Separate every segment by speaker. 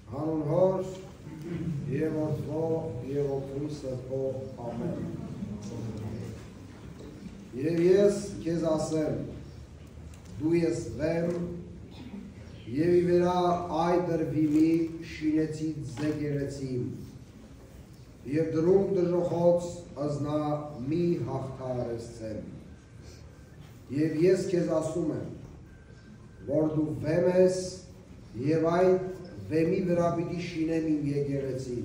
Speaker 1: Հանուն Հոր և Որդու և Որդու Սրբո ամեն։ Եվ ես քեզ ասեմ, դու ես վեմ, և ի վերա այ դրվիմի շինեցիդ զեկեղեցիմ, և դրում դժոխոց ըզնա մի հաղթարեսցեմ։ Եվ ես քեզ ասում եմ, որ դու վեմ ես, և այդ վեմի վրա պիտի շինեմ իմ եկեղեցին,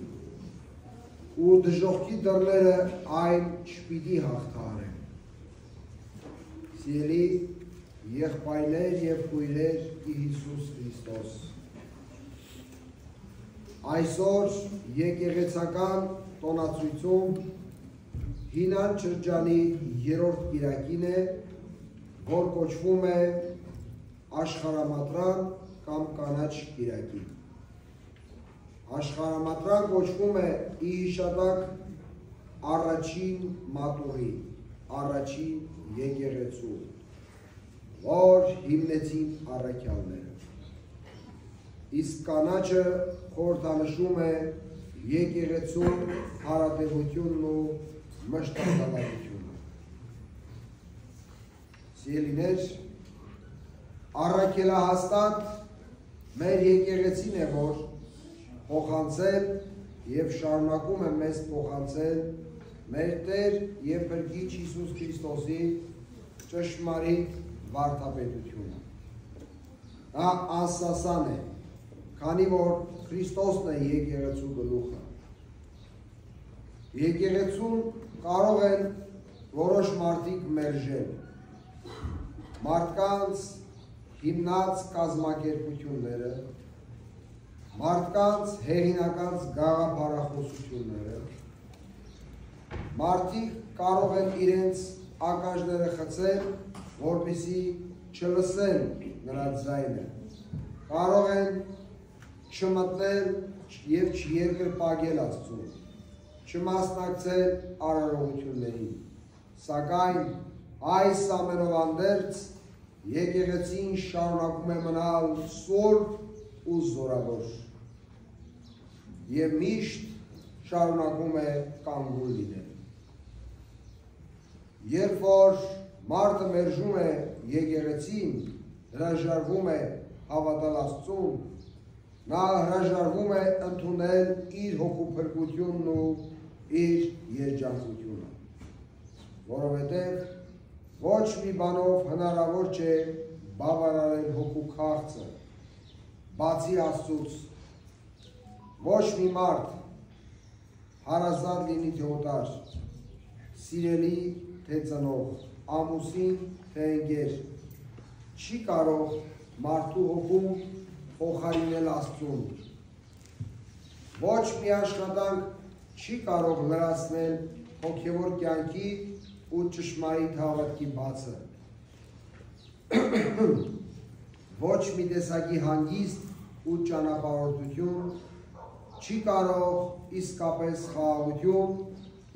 Speaker 1: ու դժոխքի դռները այն չպիտի հաղթահարեն։ Սիրելի եղբայրներ և քույրեր ի Հիսուս Քրիստոս, այսօր եկեղեցական տոնացույցում հինան շրջանի 3-րդ կիրակին է, որ կոչվում է աշխարհամատրան կամ կանաչ կիրակի։ Աշխարհամատրան կոչվում է ի հիշատակ առաջին մատուռի, առաջին եկեղեցու, որ հիմնեցին առաքյալները։ Իսկ կանաչը խորհրդանշում է եկեղեցու հարատևությունն ու մշտականությունը։ Սիրելիներ, առաքելահաստատ մեր եկեղեցին է, որ փոխանցել և շարունակում է մեզ փոխանցել մեր Տեր և Փրկիչ Հիսուս Քրիստոսի ճշմարիտ վարդապետությունը։ Դա անսասան է, քանի որ Քրիստոսն է եկեղեցու գլուխը։ Եկեղեցուն կարող են որոշ մարդիկ մերժել, մարդկանց հիմնած կազմակերպությունները, մարդկանց հեղինական գաղափարախոսությունները, մարդիկ կարող են իրենց ականջները խցել, որպեսզի չլսեն նրա ձայնը, կարող են չմտնել և չերկրպագել Աստծուն, չմասնակցել արարողություններին, սակայն այս ամենով հանդերձ եկեղեցին շարունակում է մնալ սուրբ ու զորավոր և միշտ շարունակում է կանգուն լինել։ Երբ որ մարդը մերժում է եկեղեցին, հրաժարվում է հավատալ Աստծուն, նա հրաժարվում է ընդունել իր հոգու փրկությունն ու իր երջանկությունը, որովհետև ոչ մի բանով հնարավոր չէ բավարարել հոգու քաղցը, բացի Աստծուց։ Ոչ մի մարդ, հարազատ լինի թե օտար, սիրելի թե ծնող, ամուսին թե ընկեր, չի կարող մարդու հոգում փոխարինել Աստծուն։ Ոչ մի աշխատանք չի կարող լրացնել հոգևոր կյանքի ու ճշմարիտ հավատքի բացը։ Ոչ մի տեսակի հանգիստ ու ճանապարհորդություն չի կարող իսկապես խաղաղություն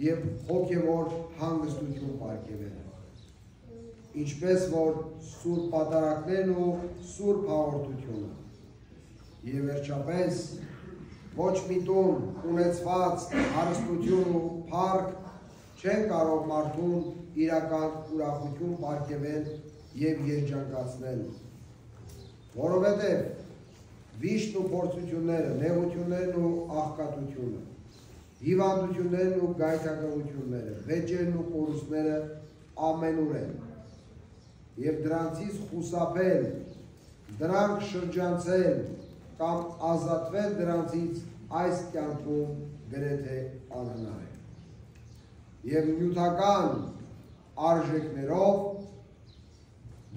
Speaker 1: և հոգևոր հանգստություն պարգևել, ինչպես որ սուրբ պատարակներն ու սուրբ հաղորդությունը։ Եվ վերջապես, ոչ մի տուն ունեցված հարստություն ու փառք չեն կարող մարդուն իրական ուրախություն պարգևել և երջանկացնել, որովհետև վիշտն ու փորձությունները, նեղություններն ու աղքատությունը, հիվանդություններն ու գայթակղությունները, վեճերն ու կորուստները ամենուր են, և դրանցից խուսափել, դրանք շրջանցել կամ ազատվել դրանցից այս կյանքում գրեթե անհնար է։ Եվ նյութական արժեքներով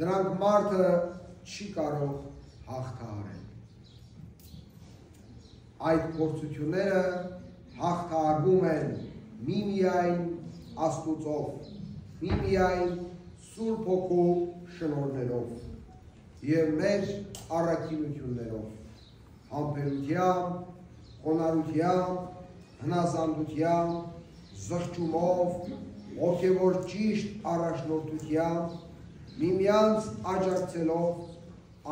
Speaker 1: դրանք մարդը չի կարող հաղթահարել։ Այդ փորձությունները հաղթահարվում են միմիայն Աստուծով, միմիայն Սուրբ Հոգու շնորհներով և մեր առաքինություններով, համբերությամբ, խոնարհությամբ, հնազանդությամբ, զղջումով, հոգևոր ճիշտ առաջնորդությամբ, միմյանց աջակցելով,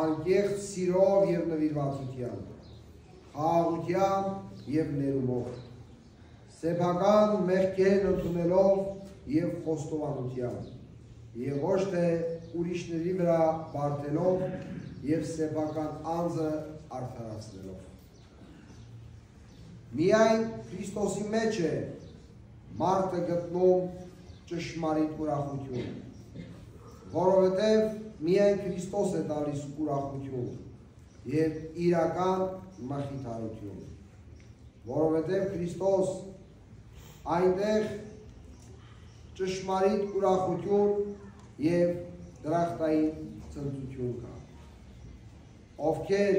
Speaker 1: անկեղծ սիրով և նվիրվածությամբ, խաղաղությամբ և ներումով, սեփական մեղքերն ընդունելով և խոստովանությամբ, և ոչ թե ուրիշների վրա բարդելով և սեփական անձը արդարացնելով։ Միայն Քրիստոսի մեջ է մարդը գտնում ճշմարիտ ուրախություն, որովհետև միայն Քրիստոս է տալիս ուրախություն և իրական մխիթարություն, որովհետև Քրիստոս այնտեղ ճշմարիտ ուրախություն և դրախտային ցնծություն կա։ Ովքեր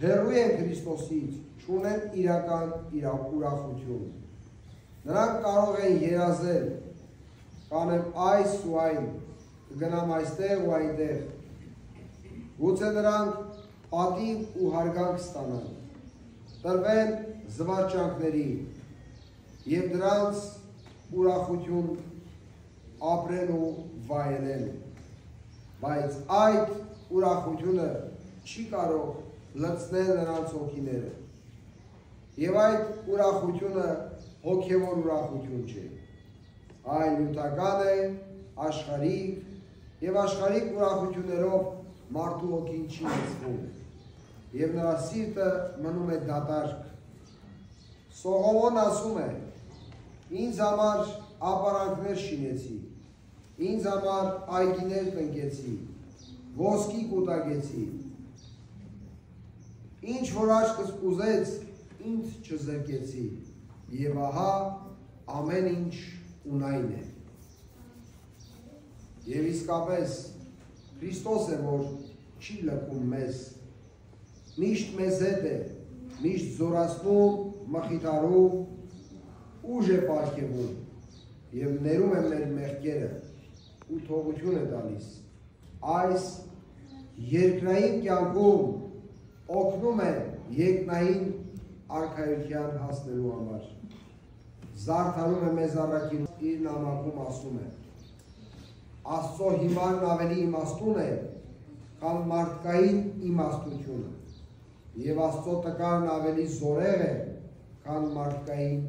Speaker 1: հեռու են Քրիստոսից, չունեն իրական ուրախություն։ Նրանք կարող են երազել, կանեմ այս ու այն, կգնամ այստեղ ու այնտեղ, գուցե նրանք պատիվ ու հարգանք ստանան, տրվեն զվարճանքների և դրանց ուրախություն ապրեն ու վայելեն, բայց այդ ուրախությունը չի կարող լցնել նրանց հոգիները, և այդ ուրախությունը հոգևոր ուրախություն չէ, այլ նյութական է, աշխարհիկ և աշխարհիկ ուրախություններով մարդու հոգին չի լցվում, և նրա սիրտը մնում է դատարկ։ Սողոմոն ասում է. ինձ համար ապարանքներ շինեցի, ինձ համար այգիներ տնկեցի, ոսկի կուտակեցի, ինչ որ աչքս ուզեց, ինձ չզրկեցի, և ահա ամեն ինչ ունայն է։ Եվ իսկապես Քրիստոս է, որ չի լքում մեզ, միշտ մեզ հետ է, միշտ զորացնում, մխիթարում, ուժ է պարգևում և ներում է մեր մեղքերը ու թողություն է տալիս։ Այս երկրային կյանքում օգնում է երկնային արքայության հասնելու համար։ Զարդարում է մեզ առաքին իր նամակում ասում է. Աստծո հիմարն ավելի իմաստուն է, քան մարդկային իմաստությունը, և Աստծո տկարն ավելի զորեղ է, քան մարդկային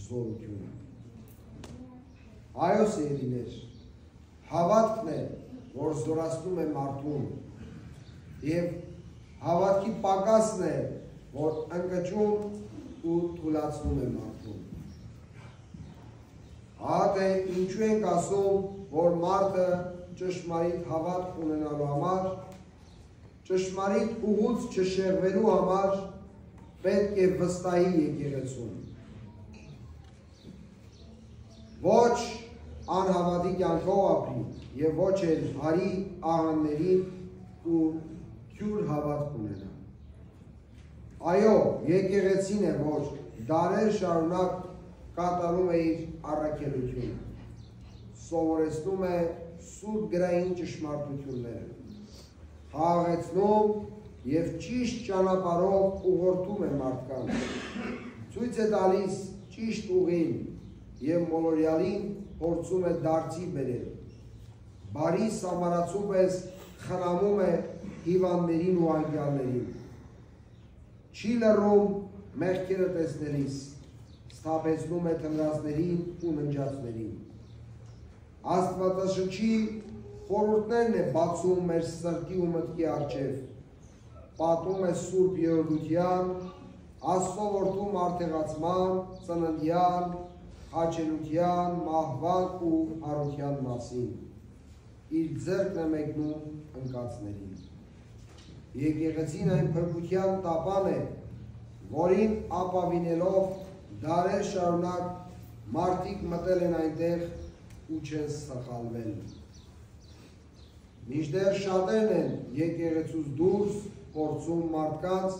Speaker 1: զորությունը։ Այո, սիրելիներ, հավատքն է, որ զորացնում է մարդուն, և հավատքի պակասն է, որ ընկճում ու թուլացնում է մարդուն։ Ահա թե ինչու ենք ասում, որ մարդը ճշմարիտ հավատք ունենալու համար, ճշմարիտ ուղուց չշեղվելու համար պետք է վստահի եկեղեցուն։ Ոչ անհավատի կյանքով ապրի և ոչ էլ հարի աղանդներին ու թյուր հավատք ունենա։ Այո, եկեղեցին է, որ դարեր շարունակ կատարում է իր առաքելությունը, սովորեցնում է սուրբ գրային ճշմարտությունները, խաղաղեցնում և ճիշտ ճանապարհով ուղղորդում է մարդկանց, ցույց է տալիս ճիշտ ուղին և մոլորյալին փորձում է դարձի բերել, բարի սամարացու պես խնամում է հիվանդներին ու անկյալներին, չի լռում մեղքերը տեսնելիս, սթափեցնում է թմրածներին ու ննջածներին։ Աստվածաշնչի խորհուրդներն է բացում մեր սրտի ու մտքի առջև, պատում է սուրբ երրորդության, Աստծո որդու մարդեղացման, ծննդյան, խաչելության, մահվան ու հարության մասին, իր ձեռքն է մեկնում ընկածներին։ Եկեղեցին այն փրկության տապան է, որին ապավինելով դարեր շարունակ մարդիկ մտել են այնտեղ ու չեն սխալվել։ Մինչդեռ շատերն են եկեղեցուց դուրս փորձում մարդկանց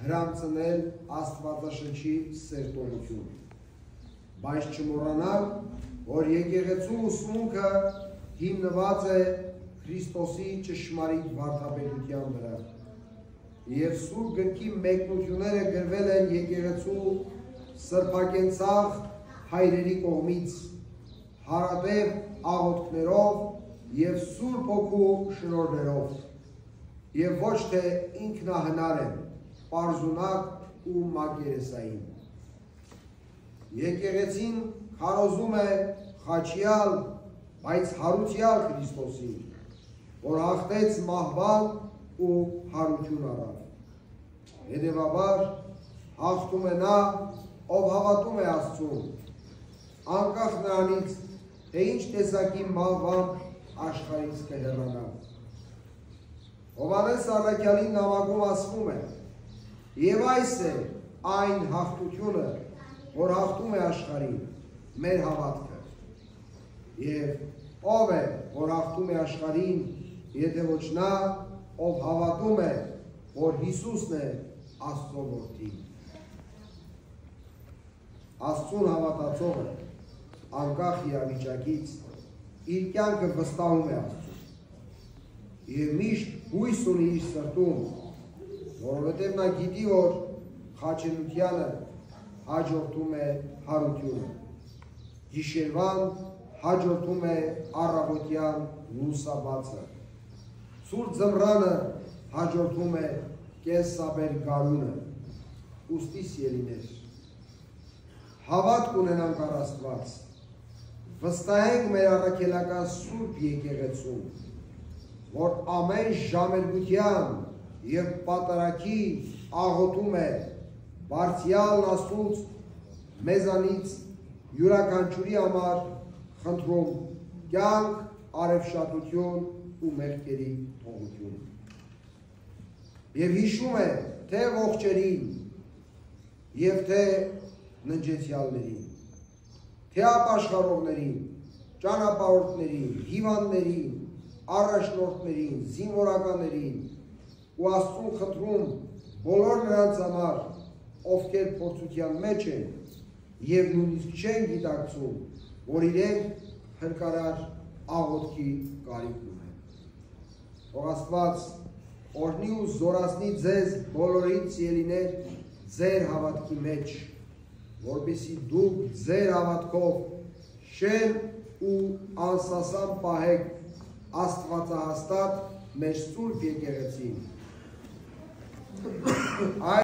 Speaker 1: հրամցնել Աստվածաշնչի սերտորություն, բայց չմոռանալ, որ եկեղեցու ուսմունքը հիմնված է Քրիստոսի ճշմարիտ վարդապետության վրա, և Սուրբ Գրքի մեկնությունները գրվել են եկեղեցու սրբակենցաղ հայրերի կողմից, հարատև աղոթքներով և Սուրբ Հոգու շնորհներով, և ոչ թե ինքնահնար են, պարզունակ ու մակերեսային։ Եկեղեցին քարոզում է խաչյալ, բայց հարուցյալ Քրիստոսին, որ հաղթեց մահվան ու հարություն առավ։ Հետևաբար հաղթում է նա, ով հավատում է Աստծուն, անկախ նրանից, թե ինչ տեսակի մահվան աշխարհից կհեռանա։ Հովհաննես Առաքյալի նամակում ասվում է. «Եվ այս է այն հաղթությունը, որ հաղթում է աշխարհին, մեր հավատքը։ Եվ ով է, որ հաղթում է աշխարհին, եթե ոչ նա, ով հավատում է, որ Հիսուսն է Աստծո որդին»։ Աստծուն հավատացողը անկախ իրավիճակից իր կյանքը վստահում է Աստծուն և միշտ հույս ունի իր սրտում, որովհետև նա գիտի, որ խաչելությանը հաջորդում է հարությունը, գիշերվան հաջորդում է առավոտյան լուսաբացը, ցուրտ ձմռանը հաջորդում է կեսաբեր գարունը։ Ուստի սիրելիներ, հավատք ունենանք առ Աստված, վստահենք մեր առաքելական սուրբ եկեղեցում, որ ամեն ժամերգության և պատարագի աղոթում է Բարձրյալ Աստծուց մեզանից յուրաքանչյուրի համար խնդրում կյանք, արևշատություն ու մեղքերի թողություն։ Եվ հիշում է թե ողջերին և թե ննջեցյալներին, թե ապաշխարողներին, ճանապարհորդներին, հիվանդներին, առաջնորդներին, զինվորականներին ու Աստծուն խնդրում բոլոր նրանց համար, ովքեր փորձության մեջ են և նույնիսկ չեն գիտակցում, որ իրենք փրկարար աղոթքի կարիք ունեն։ Թող Աստված օրհնի ու զորացնի ձեզ բոլորիդ սիրելիներ ձեր հավատքի մեջ, որպեսզի դուք ձեր հավատքով շեն ու անսասան պահեք Աստվածահաստատ մեր սուրբ եկեղեցին։